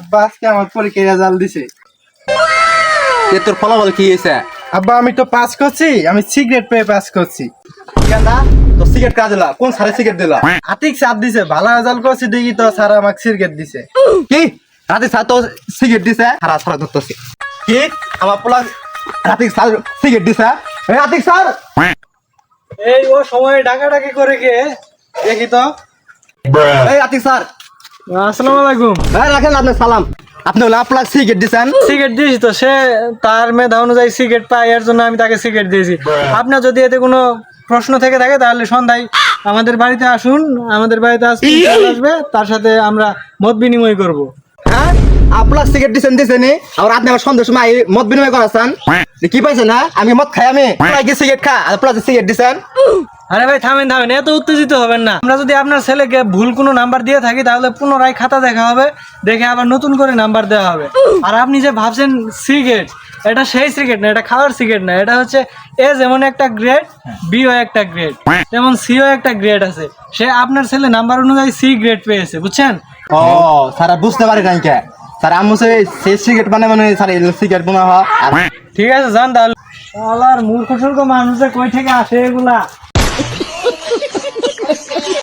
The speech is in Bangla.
আব্বা আজকে আমার পরীক্ষায় রেজাল্ট দিছে। তোর ফলাফল কি হয়েছে? আব্বা আমি তো পাস করছি, আমি সিগারেট পেয়ে পাস করছি। কেননা তোর সিগারেট কাজ দিলা? কোন সারে সিগারেট দিলা? আতিক স্যার দিছে, ভালো রেজাল্ট করছি দেখি তো স্যার আমাকে সিগারেট দিছে। কি রাতে স্যার তো সিগারেট দিছে? হারা সারা ধরতেছি কি আমার পোলা রাতে স্যার সিগারেট দিছে? রাতে স্যার এই ও সময় ডাকাডাকি করে কে দেখি তো। এই রাতে স্যার আসসালামু আলাইকুম। রাখেন আপনার সালাম। আপনি হলে আপনার সিগারেট দিছেন? সিগারেট দিয়েছি তো, সে তার মেধা অনুযায়ী সিগারেট পায়, এর জন্য আমি তাকে সিগারেট দিয়েছি। আপনার যদি এতে কোনো প্রশ্ন থেকে থাকে তাহলে সন্ধ্যায় আমাদের বাড়িতে আসুন, আমাদের বাড়িতে আসবে, তার সাথে আমরা মত বিনিময় করব। হ্যাঁ আপনার সিগারেট দিছেন আর আপনি আমার সন্ধ্যের সময় মত বিনিময় করাচ্ছেন কি পাইছেন? হ্যাঁ আমি মদ খাই, আমি কি সিগারেট খা আর আপনার সিগারেট দিছেন? আরে ভাই থামেন, এত উত্তেজিত হবেন না। আমরা যদি আপনার ছেলেকে ভুল কোনো নাম্বার দিয়ে থাকি তাহলে পুনরায় খাতা দেখা হবে, দেখে আবার নতুন করে নাম্বার দেওয়া হবে। আর আপনি যে ভাবছেন সিগারেট, এটা সেই সিগারেট না, এটা খাওয়ার সিগারেট না, এটা হচ্ছে এ যেমন একটা গ্রেড, বিও একটা গ্রেড, যেমন সিও একটা গ্রেড আছে। সে আপনার ছেলে নাম্বার অনুযায়ী সি গ্রেড পেয়েছে, বুঝছেন? ও স্যার বুঝতে পারি নাই কে স্যার, আমি সেই সিগারেট মানে স্যার সিগারেট বানা হয়। ঠিক আছে যান তাহলে। শালার মূর্খ সূর্খ মানুষ যে কই থেকে আসে এগুলা।